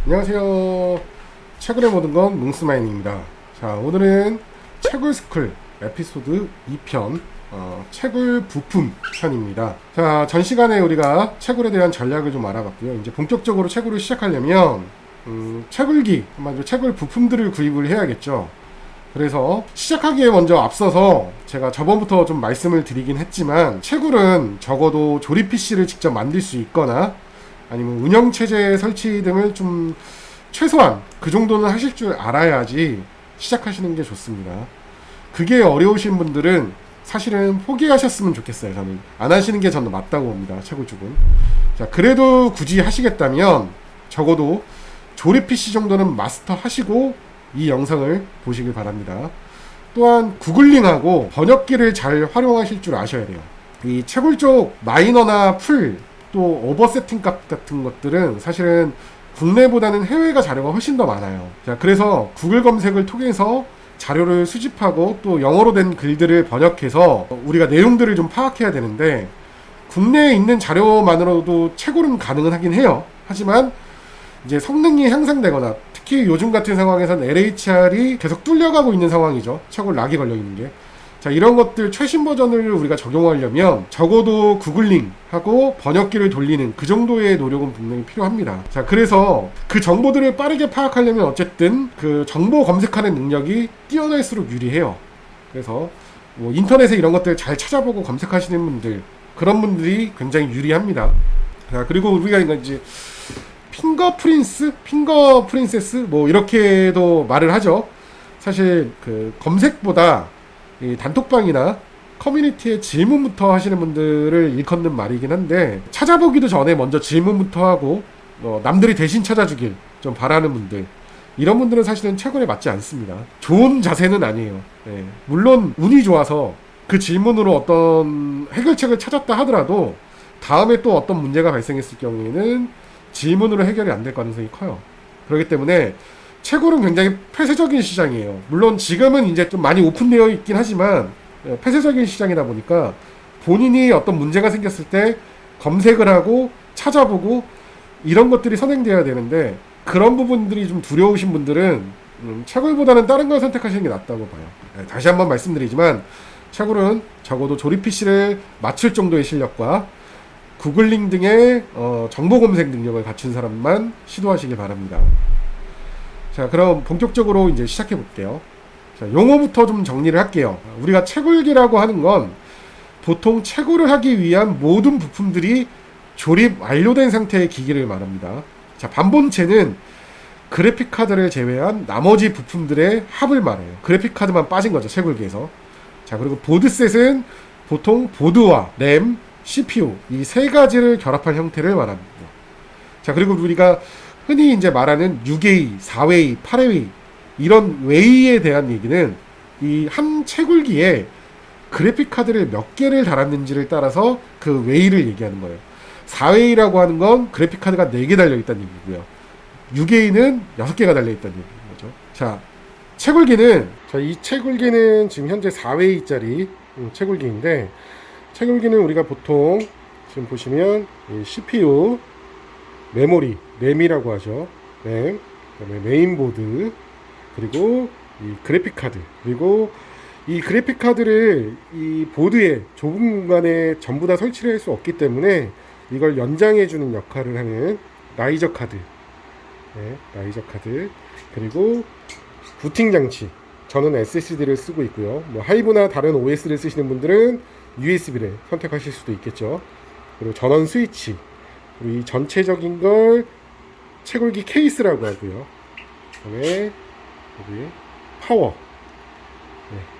안녕하세요. 채굴의 모든 건 뭉스마인입니다. 자, 오늘은 채굴스쿨 에피소드 2편 채굴 부품 편입니다. 자, 전 시간에 우리가 채굴에 대한 전략을 좀 알아봤고요. 이제 본격적으로 채굴을 시작하려면 채굴기, 한마디로 채굴 부품들을 구입을 해야겠죠. 그래서 시작하기에 먼저 앞서서 제가 저번부터 좀 말씀을 드리긴 했지만, 채굴은 적어도 조립 PC를 직접 만들 수 있거나 아니면 운영체제 설치 등을 좀 최소한 그 정도는 하실 줄 알아야지 시작하시는 게 좋습니다. 그게 어려우신 분들은 사실은 포기하셨으면 좋겠어요. 저는 안 하시는 게 저는 맞다고 봅니다. 채굴 쪽은. 자, 그래도 굳이 하시겠다면 적어도 조립 PC 정도는 마스터 하시고 이 영상을 보시길 바랍니다. 또한 구글링하고 번역기를 잘 활용하실 줄 아셔야 돼요. 이 채굴 쪽 마이너나 풀, 또 오버세팅 값 같은 것들은 사실은 국내보다는 해외가 자료가 훨씬 더 많아요. 자, 그래서 구글 검색을 통해서 자료를 수집하고 또 영어로 된 글들을 번역해서 우리가 내용들을 좀 파악해야 되는데, 국내에 있는 자료만으로도 채굴은 가능은 하긴 해요. 하지만 이제 성능이 향상되거나 특히 요즘 같은 상황에서는 LHR이 계속 뚫려가고 있는 상황이죠. 채굴 락이 걸려 있는 게. 자, 이런 것들 최신 버전을 우리가 적용하려면 적어도 구글링하고 번역기를 돌리는 그 정도의 노력은 분명히 필요합니다. 자, 그래서 그 정보들을 빠르게 파악하려면 어쨌든 그 정보 검색하는 능력이 뛰어날수록 유리해요. 그래서 뭐 인터넷에 이런 것들 잘 찾아보고 검색하시는 분들, 그런 분들이 굉장히 유리합니다. 자, 그리고 우리가 이제 핑거 프린세스 뭐 이렇게도 말을 하죠. 사실 그 검색보다 이 단톡방이나 커뮤니티에 질문부터 하시는 분들을 일컫는 말이긴 한데, 찾아보기도 전에 먼저 질문부터 하고 남들이 대신 찾아주길 좀 바라는 분들, 이런 분들은 사실은 채굴에 맞지 않습니다. 좋은 자세는 아니에요. 네. 물론 운이 좋아서 그 질문으로 어떤 해결책을 찾았다 하더라도 다음에 또 어떤 문제가 발생했을 경우에는 질문으로 해결이 안 될 가능성이 커요. 그렇기 때문에 채굴은 굉장히 폐쇄적인 시장이에요. 물론 지금은 이제 좀 많이 오픈되어 있긴 하지만 폐쇄적인 시장이다 보니까 본인이 어떤 문제가 생겼을 때 검색을 하고 찾아보고 이런 것들이 선행되어야 되는데, 그런 부분들이 좀 두려우신 분들은 채굴보다는 다른 걸 선택하시는 게 낫다고 봐요. 다시 한번 말씀드리지만 채굴은 적어도 조립 PC를 맞출 정도의 실력과 구글링 등의 정보 검색 능력을 갖춘 사람만 시도하시길 바랍니다. 자, 그럼 본격적으로 이제 시작해 볼게요. 자, 용어부터 좀 정리를 할게요. 우리가 채굴기라고 하는 건 보통 채굴을 하기 위한 모든 부품들이 조립 완료된 상태의 기기를 말합니다. 자, 반본체는 그래픽 카드를 제외한 나머지 부품들의 합을 말해요. 그래픽 카드만 빠진 거죠, 채굴기에서. 자, 그리고 보드셋은 보통 보드와 램, CPU 이 세 가지를 결합한 형태를 말합니다. 자, 그리고 우리가 흔히 이제 말하는 6웨이, 4웨이, 8웨이 이런 웨이에 대한 얘기는 이 한 채굴기에 그래픽 카드를 몇 개를 달았는지를 따라서 그 웨이를 얘기하는 거예요. 4웨이라고 하는 건 그래픽 카드가 4개 달려있다는 얘기고요. 6웨이는 6개가 달려있다는 얘기인 거죠. 자, 채굴기는, 이 채굴기는 지금 현재 4웨이짜리 채굴기인데, 채굴기는 우리가 보통 지금 보시면 CPU, 메모리, 램이라고 하죠. 램, 그다음에 메인보드, 그리고 이 그래픽 카드, 그리고 이 그래픽 카드를 이 보드에 좁은 공간에 전부 다 설치를 할 수 없기 때문에 이걸 연장해주는 역할을 하는 라이저 카드, 라이저 카드, 그리고 부팅 장치. 저는 SSD를 쓰고 있고요. 뭐 하이브나 다른 OS를 쓰시는 분들은 USB를 선택하실 수도 있겠죠. 그리고 전원 스위치, 그리고 이 전체적인 걸 채굴기 케이스라고 하고요. 그다음에 여기 파워,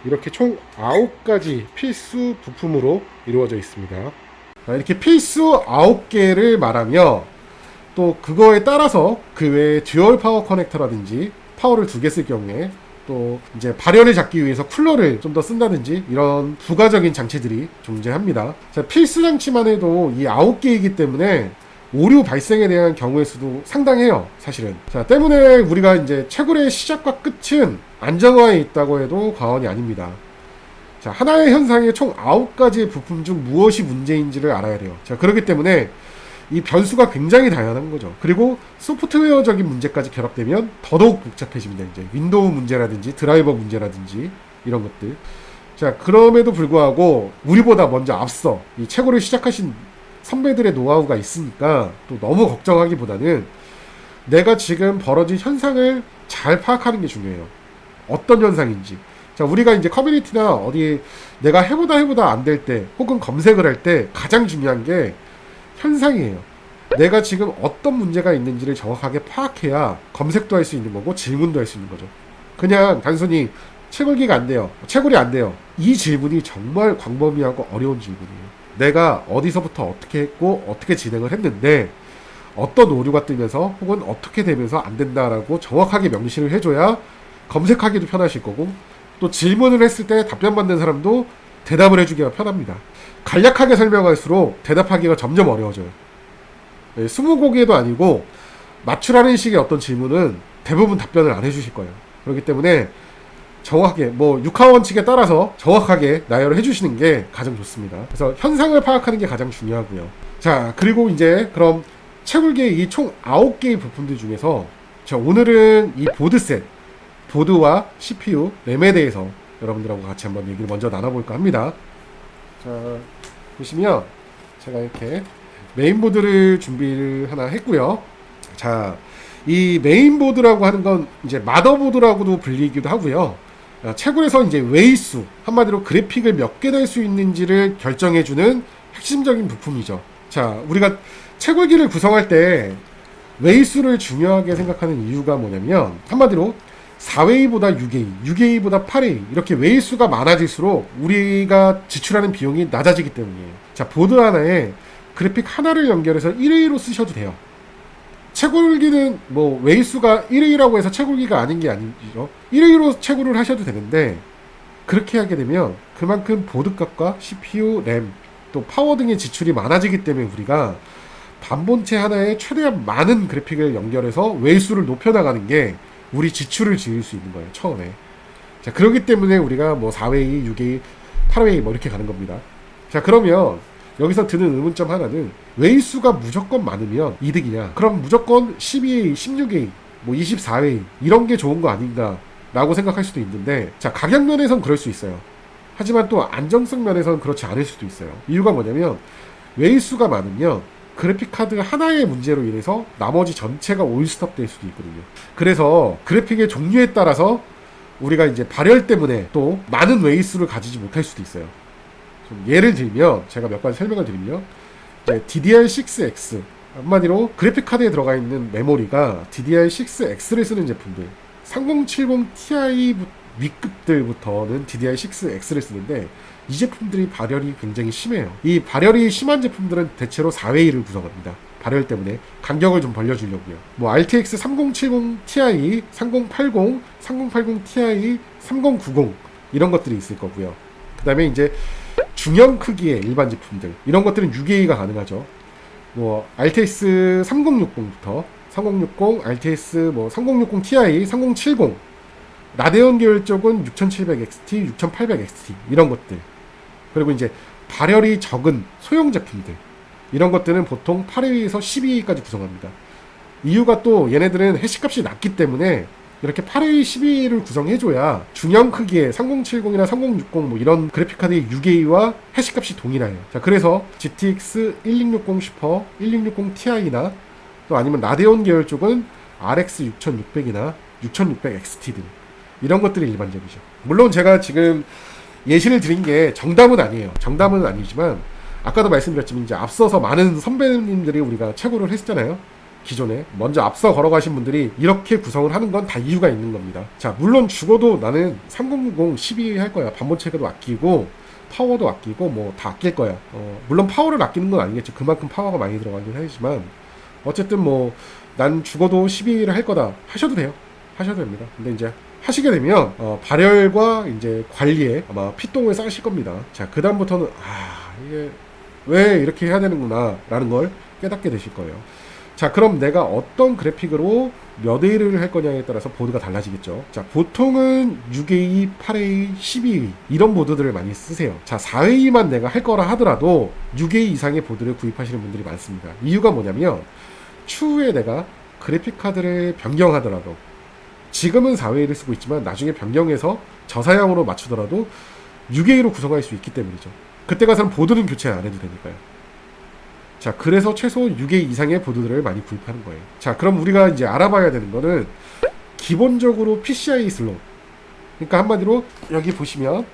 이렇게 총 9가지 필수 부품으로 이루어져 있습니다. 이렇게 필수 9개를 말하며 또 그거에 따라서 그 외에 듀얼 파워 커넥터라든지 파워를 2개 쓸 경우에 또 이제 발열을 잡기 위해서 쿨러를 좀 더 쓴다든지 이런 부가적인 장치들이 존재합니다. 자, 필수 장치만 해도 이 9개이기 때문에 오류 발생에 대한 경우의 수도 상당해요, 사실은. 자, 때문에 우리가 이제 채굴의 시작과 끝은 안정화에 있다고 해도 과언이 아닙니다. 자, 하나의 현상에 총 9가지의 부품 중 무엇이 문제인지를 알아야 돼요. 자, 그렇기 때문에 이 변수가 굉장히 다양한 거죠. 그리고 소프트웨어적인 문제까지 결합되면 더더욱 복잡해집니다. 이제 윈도우 문제라든지 드라이버 문제라든지 이런 것들. 자, 그럼에도 불구하고 우리보다 먼저 앞서 이 채굴을 시작하신 선배들의 노하우가 있으니까 또 너무 걱정하기보다는 내가 지금 벌어진 현상을 잘 파악하는 게 중요해요. 어떤 현상인지. 자, 우리가 이제 커뮤니티나 어디 내가 해보다 안 될 때 혹은 검색을 할 때 가장 중요한 게 현상이에요. 내가 지금 어떤 문제가 있는지를 정확하게 파악해야 검색도 할 수 있는 거고 질문도 할 수 있는 거죠. 그냥 단순히 채굴기가 안 돼요, 채굴이 안 돼요, 이 질문이 정말 광범위하고 어려운 질문이에요. 내가 어디서부터 어떻게 했고 어떻게 진행을 했는데 어떤 오류가 뜨면서 혹은 어떻게 되면서 안 된다라고 정확하게 명시를 해줘야 검색하기도 편하실 거고, 또 질문을 했을 때 답변 받는 사람도 대답을 해주기가 편합니다. 간략하게 설명할수록 대답하기가 점점 어려워져요. 스무고개도 아니고 맞추라는 식의 어떤 질문은 대부분 답변을 안 해주실 거예요. 그렇기 때문에 정확하게 뭐 육하 원칙에 따라서 정확하게 나열을 해주시는 게 가장 좋습니다. 그래서 현상을 파악하는 게 가장 중요하고요. 자, 그리고 이제 그럼 채굴기의 이 총 9개의 부품들 중에서 자, 오늘은 이 보드셋, 보드와 CPU, 램에 대해서 여러분들하고 같이 한번 얘기를 먼저 나눠볼까 합니다. 자, 보시면 제가 이렇게 메인보드를 준비를 하나 했고요. 자, 이 메인보드라고 하는 건 이제 마더보드라고도 불리기도 하고요. 채굴에서 이제 웨이수, 한마디로 그래픽을 몇 개 낼 수 있는지를 결정해주는 핵심적인 부품이죠. 자, 우리가 채굴기를 구성할 때 웨이수를 중요하게 생각하는 이유가 뭐냐면 한마디로 4웨이보다 6웨이, 6웨이보다 8웨이 이렇게 웨이수가 많아질수록 우리가 지출하는 비용이 낮아지기 때문이에요. 자, 보드 하나에 그래픽 하나를 연결해서 1웨이로 쓰셔도 돼요. 채굴기는 뭐 웨이수가 1A라고 해서 채굴기가 아닌 게 아니죠. 1A로 채굴을 하셔도 되는데 그렇게 하게 되면 그만큼 보드값과 CPU, 램, 또 파워 등의 지출이 많아지기 때문에 우리가 반본체 하나에 최대한 많은 그래픽을 연결해서 웨이수를 높여나가는 게 우리 지출을 줄일 수 있는 거예요, 처음에. 자, 그렇기 때문에 우리가 뭐 4웨이, 6웨이, 8웨이 뭐 이렇게 가는 겁니다. 자, 그러면 여기서 드는 의문점 하나는 웨이수가 무조건 많으면 이득이냐? 그럼 무조건 12웨이, 16웨이, 뭐 24웨이 이런 게 좋은 거 아닌가? 라고 생각할 수도 있는데, 자, 가격 면에선 그럴 수 있어요. 하지만 또 안정성 면에서는 그렇지 않을 수도 있어요. 이유가 뭐냐면 웨이수가 많으면 그래픽카드 하나의 문제로 인해서 나머지 전체가 올스톱 될 수도 있거든요. 그래서 그래픽의 종류에 따라서 우리가 이제 발열 때문에 또 많은 웨이수를 가지지 못할 수도 있어요. 좀 예를 들면 제가 몇 가지 설명을 드리면 DDR6X, 한마디로 그래픽카드에 들어가 있는 메모리가 DDR6X를 쓰는 제품들, 3070 Ti 윗급들부터는 DDR6X를 쓰는데 이 제품들이 발열이 굉장히 심해요. 이 발열이 심한 제품들은 대체로 4웨이를 구성합니다. 발열 때문에 간격을 좀 벌려주려고요. 뭐 RTX 3070 Ti, 3080, 3080 Ti, 3090 이런 것들이 있을 거고요. 그 다음에 이제 중형 크기의 일반 제품들, 이런 것들은 6A가 가능하죠. 뭐 RTX 3060부터 3060, RTS 뭐 3060 Ti, 3070, 라데온 계열 쪽은 6700XT, 6800XT 이런 것들. 그리고 이제 발열이 적은 소형 제품들, 이런 것들은 보통 8A에서 12A까지 구성합니다. 이유가 또 얘네들은 해시값이 낮기 때문에 이렇게 8A, 12A를 구성해줘야 중형 크기의 3070이나 3060 뭐 이런 그래픽카드의 6A와 해시값이 동일해요. 자, 그래서 GTX 1660 슈퍼, 1660 Ti나 또 아니면 라데온 계열 쪽은 RX 6600이나 6600XT들, 이런 것들이 일반적이죠. 물론 제가 지금 예시를 드린 게 정답은 아니에요. 정답은 아니지만 아까도 말씀드렸지만 이제 앞서서 많은 선배님들이 우리가 채굴을 했잖아요. 기존에 먼저 앞서 걸어가신 분들이 이렇게 구성을 하는 건 다 이유가 있는 겁니다. 자, 물론 죽어도 나는 3060 12 할 거야. 반본체도 아끼고 파워도 아끼고 뭐 다 아낄 거야. 물론 파워를 아끼는 건 아니겠죠. 그만큼 파워가 많이 들어가긴 하지만 어쨌든 뭐 난 죽어도 12를 할 거다 하셔도 돼요. 하셔도 됩니다. 근데 이제 하시게 되면 발열과 이제 관리에 아마 피똥을 쌓으실 겁니다. 자, 그 다음부터는 이게 왜 이렇게 해야 되는구나 라는 걸 깨닫게 되실 거예요. 자, 그럼 내가 어떤 그래픽으로 몇 A를 할 거냐에 따라서 보드가 달라지겠죠. 자, 보통은 6A, 8A, 12A 이런 보드들을 많이 쓰세요. 자, 4A만 내가 할 거라 하더라도 6A 이상의 보드를 구입하시는 분들이 많습니다. 이유가 뭐냐면 추후에 내가 그래픽 카드를 변경하더라도, 지금은 4A를 쓰고 있지만 나중에 변경해서 저사양으로 맞추더라도 6A로 구성할 수 있기 때문이죠. 그때 가서는 보드는 교체 안 해도 되니까요. 자, 그래서 최소 6A 이상의 보드들을 많이 구입하는 거예요. 자, 그럼 우리가 이제 알아봐야 되는 거는 기본적으로 PCI 슬롯. 그러니까 한마디로 여기 보시면,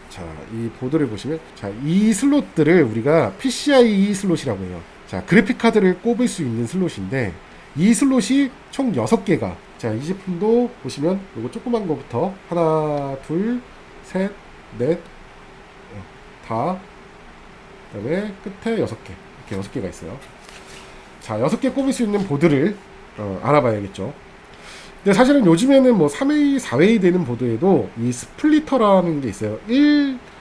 자, 이 보드를 보시면, 자, 이 슬롯들을 우리가 PCI 슬롯이라고 해요. 자, 그래픽 카드를 꼽을 수 있는 슬롯인데 이 슬롯이 총 6개가, 자, 이 제품도 보시면 요거 조그만 거부터 하나, 둘, 셋, 넷, 다, 그다음에 끝에 6개, 이렇게 6개가 있어요. 자, 6개 꼽을 수 있는 보드를 알아봐야겠죠. 근데 사실은 요즘에는 뭐 3A, 4A 되는 보드에도 이 스플리터라는 게 있어요.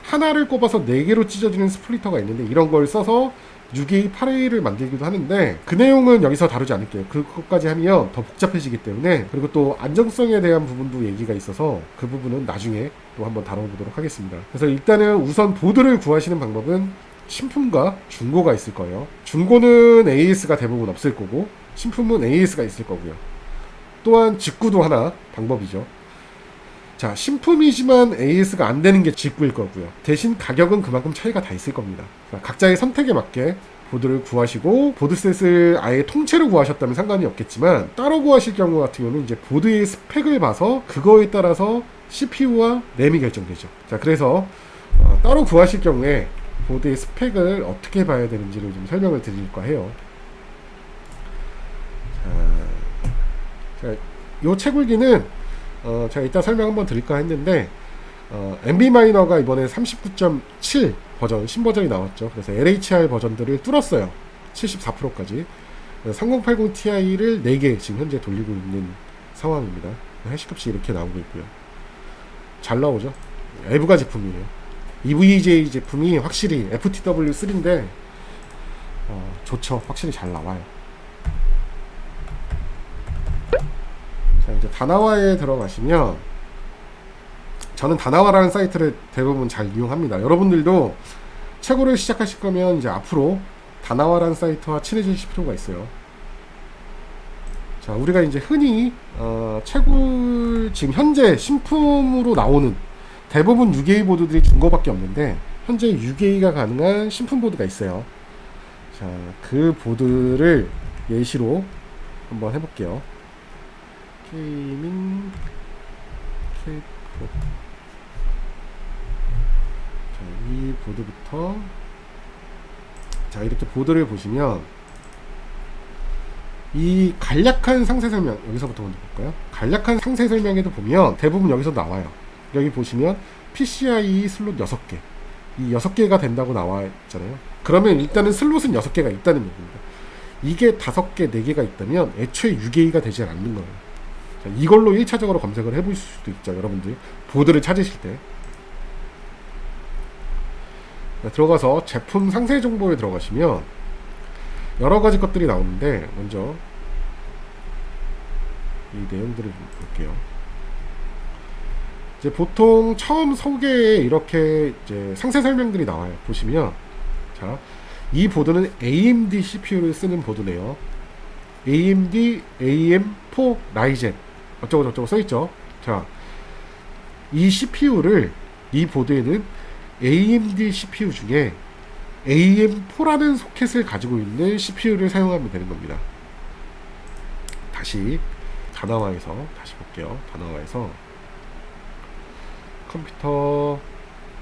하나를 꼽아서 4개로 찢어지는 스플리터가 있는데 이런 걸 써서 6A, 8A를 만들기도 하는데 그 내용은 여기서 다루지 않을게요. 그것까지 하면 더 복잡해지기 때문에. 그리고 또 안정성에 대한 부분도 얘기가 있어서 그 부분은 나중에 또 한번 다뤄보도록 하겠습니다. 그래서 일단은 우선 보드를 구하시는 방법은 신품과 중고가 있을 거예요. 중고는 AS가 대부분 없을 거고 신품은 AS가 있을 거고요. 또한 직구도 하나 방법이죠. 자, 신품이지만 AS가 안 되는 게 직구일 거고요. 대신 가격은 그만큼 차이가 다 있을 겁니다. 자, 각자의 선택에 맞게 보드를 구하시고, 보드셋을 아예 통째로 구하셨다면 상관이 없겠지만 따로 구하실 경우 같은 경우는 이제 보드의 스펙을 봐서 그거에 따라서 CPU와 램이 결정되죠. 자, 그래서 따로 구하실 경우에 보드의 스펙을 어떻게 봐야 되는지를 좀 설명을 드릴까 해요. 자, 이 채굴기는 제가 이따 설명 한번 드릴까 했는데 MB 마이너가 이번에 39.7 버전, 신버전이 나왔죠. 그래서 LHR 버전들을 뚫었어요. 74%까지. 3080 Ti를 4개 지금 현재 돌리고 있는 상황입니다. 해시값이 이렇게 나오고 있고요. 잘 나오죠. 에브가 제품이에요. EVJ 제품이 확실히 FTW3인데 좋죠. 확실히 잘 나와요. 자, 이제 다나와에 들어가시면, 저는 다나와라는 사이트를 대부분 잘 이용합니다. 여러분들도 채굴을 시작하실 거면 이제 앞으로 다나와라는 사이트와 친해지실 필요가 있어요. 자, 우리가 이제 흔히 채굴 지금 현재 신품으로 나오는 대부분 6A 보드들이 중고밖에 없는데 현재 6A가 가능한 신품 보드가 있어요. 자, 그 보드를 예시로 한번 해볼게요. 게이밍 K-프로. 자, 이 보드부터, 자, 이렇게 보드를 보시면 이 간략한 상세 설명, 여기서부터 먼저 볼까요? 간략한 상세 설명에도 보면 대부분 여기서 나와요. 여기 보시면 PCI 슬롯 6개, 이 6개가 된다고 나와 있잖아요. 그러면 일단은 슬롯은 6개가 있다는 얘기입니다. 이게 5개, 4개가 있다면 애초에 6A가 되지 않는 거예요. 자, 이걸로 1차적으로 검색을 해볼 수도 있죠. 여러분들 보드를 찾으실 때. 자, 들어가서 제품 상세 정보에 들어가시면 여러가지 것들이 나오는데 먼저 이 내용들을 좀 볼게요. 이제 보통 처음 소개에 이렇게 이제 상세 설명들이 나와요. 보시면, 자, 이 보드는 AMD CPU를 쓰는 보드네요. AMD AM4 라이젠 어쩌고 저쩌고 써있죠. 자, 이 CPU를, 이 보드에는 AMD CPU 중에 AM4라는 소켓을 가지고 있는 CPU를 사용하면 되는 겁니다. 다시 다나와에서 다시 볼게요. 다나와에서 컴퓨터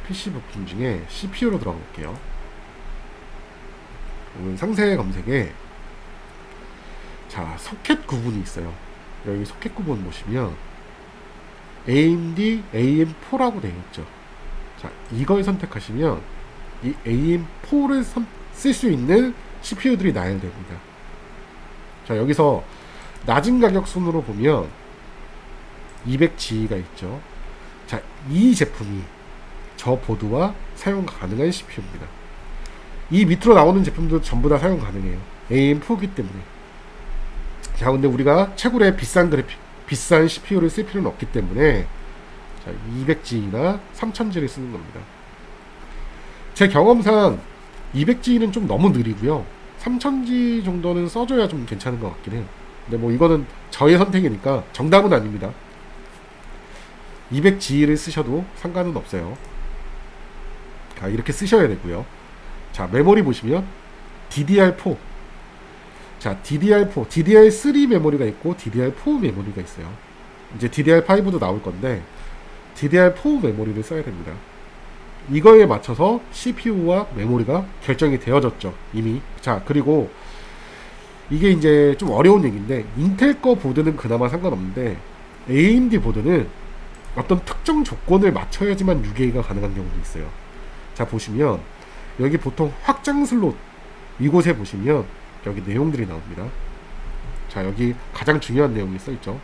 PC 부품 중에 CPU로 들어가 볼게요. 오늘 상세 검색에, 자, 소켓 구분이 있어요. 여기 소켓 구분 보시면 AMD AM4라고 되어 있죠. 자, 이걸 선택하시면 이 AM4를 쓸 수 있는 CPU들이 나열됩니다. 자, 여기서 낮은 가격 순으로 보면 200G가 있죠. 자, 이 제품이 저 보드와 사용 가능한 CPU입니다. 이 밑으로 나오는 제품도 전부 다 사용 가능해요. AM4기 때문에. 자, 근데 우리가 채굴에 비싼 CPU를 쓸 필요는 없기 때문에 200G나 3000G를 쓰는 겁니다. 제 경험상 200G는 좀 너무 느리고요. 3000G 정도는 써줘야 좀 괜찮은 것 같긴 해요. 근데 뭐 이거는 저의 선택이니까 정답은 아닙니다. 200G를 쓰셔도 상관은 없어요. 자, 이렇게 쓰셔야 되고요. 자, 메모리 보시면 DDR4. 자, DDR4, DDR3 메모리가 있고 DDR4 메모리가 있어요. 이제 DDR5도 나올 건데 DDR4 메모리를 써야 됩니다. 이거에 맞춰서 CPU와 메모리가 결정이 되어졌죠, 이미. 자, 그리고 이게 이제 좀 어려운 얘기인데 인텔 거 보드는 그나마 상관없는데 AMD 보드는 어떤 특정 조건을 맞춰야지만 6A가 가능한 경우도 있어요. 자, 보시면 여기 보통 확장 슬롯 이곳에 보시면 여기 내용들이 나옵니다. 자, 여기 가장 중요한 내용이 써있죠.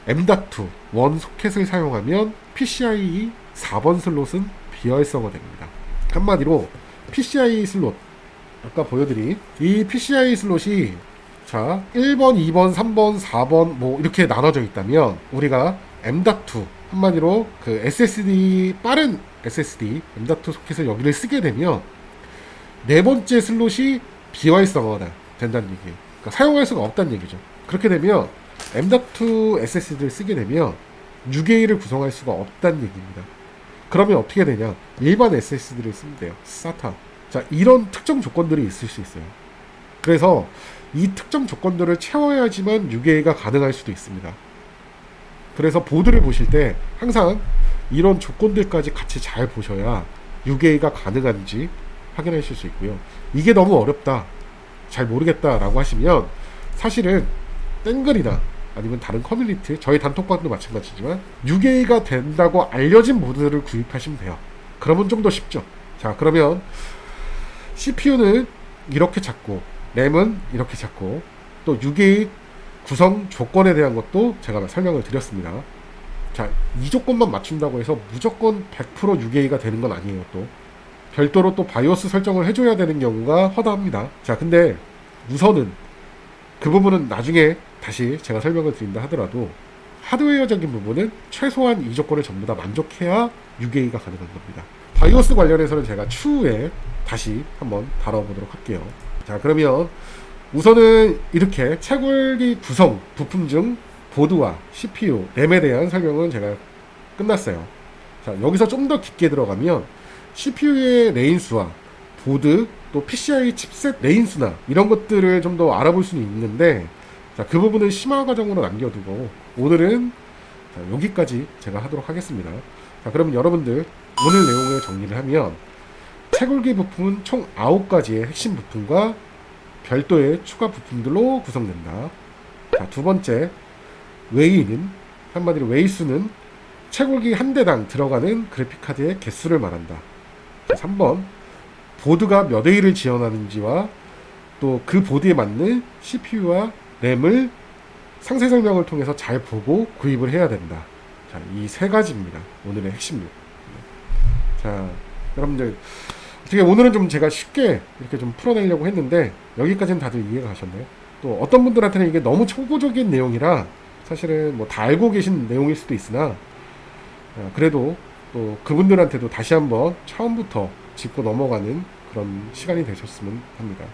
M.2 원 소켓을 사용하면 PCIe 4번 슬롯은 비활성화 됩니다. 한마디로 PCIe 슬롯, 아까 보여드린 이 PCIe 슬롯이 자 1번, 2번, 3번, 4번 뭐 이렇게 나눠져 있다면 우리가 M.2 한마디로 그 SSD 빠른 SSD M.2 소켓을 여기를 쓰게 되면 네 번째 슬롯이 비활성화가 된다는 얘기예요. 그러니까 사용할 수가 없다는 얘기죠. 그렇게 되면 M.2 SSD를 쓰게 되면 6A를 구성할 수가 없다는 얘기입니다. 그러면 어떻게 되냐? 일반 SSD를 쓰면 돼요. SATA. 자, 이런 특정 조건들이 있을 수 있어요. 그래서 이 특정 조건들을 채워야지만 6A가 가능할 수도 있습니다. 그래서 보드를 보실 때 항상 이런 조건들까지 같이 잘 보셔야 6A가 가능한지 확인하실 수 있고요. 이게 너무 어렵다, 잘 모르겠다 라고 하시면 사실은 땡글이나 아니면 다른 커뮤니티, 저희 단톡방도 마찬가지지만 6A가 된다고 알려진 모드를 구입하시면 돼요. 그러면 좀 더 쉽죠. 자, 그러면 CPU는 이렇게 잡고 램은 이렇게 잡고 또 6A 구성 조건에 대한 것도 제가 설명을 드렸습니다. 자, 이 조건만 맞춘다고 해서 무조건 100% 6A가 되는 건 아니에요. 또 별도로 또 바이오스 설정을 해줘야 되는 경우가 허다합니다. 자, 근데 우선은 그 부분은 나중에 다시 제가 설명을 드린다 하더라도 하드웨어적인 부분은 최소한 이 조건을 전부 다 만족해야 6A가 가능한 겁니다. 바이오스 관련해서는 제가 추후에 다시 한번 다뤄보도록 할게요. 자, 그러면 우선은 이렇게 채굴기 구성 부품 중 보드와 CPU, 램에 대한 설명은 제가 끝났어요. 자, 여기서 좀 더 깊게 들어가면 CPU의 레인수와 보드 또 PCI 칩셋 레인수나 이런 것들을 좀 더 알아볼 수는 있는데 자, 그 부분은 심화 과정으로 남겨두고 오늘은 자, 여기까지 제가 하도록 하겠습니다. 자, 그러면 여러분들 오늘 내용을 정리를 하면 채굴기 부품은 총 9가지의 핵심 부품과 별도의 추가 부품들로 구성된다. 자, 두 번째, 웨이는 한마디로 웨이수는 채굴기 한 대당 들어가는 그래픽카드의 개수를 말한다. 자, 3번, 보드가 몇 A를 지원하는지와 또 그 보드에 맞는 CPU와 램을 상세 설명을 통해서 잘 보고 구입을 해야 된다. 자, 이 세 가지입니다. 오늘의 핵심력. 자, 여러분들 어떻게 오늘은 좀 제가 쉽게 이렇게 좀 풀어내려고 했는데 여기까지는 다들 이해가 가셨나요? 또 어떤 분들한테는 이게 너무 초보적인 내용이라 사실은 뭐 다 알고 계신 내용일 수도 있으나 그래도 또 그분들한테도 다시 한번 처음부터 짚고 넘어가는 그런 시간이 되셨으면 합니다.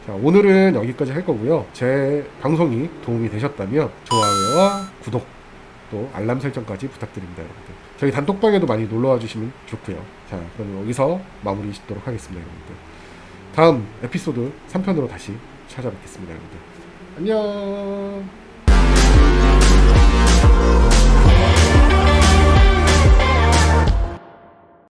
자, 오늘은 여기까지 할 거고요. 제 방송이 도움이 되셨다면 좋아요와 구독 또 알람 설정까지 부탁드립니다, 여러분들. 저희 단톡방에도 많이 놀러와 주시면 좋고요. 자, 그럼 여기서 마무리 짓도록 하겠습니다, 여러분들. 다음 에피소드 3편으로 다시 찾아뵙겠습니다, 여러분들. 안녕.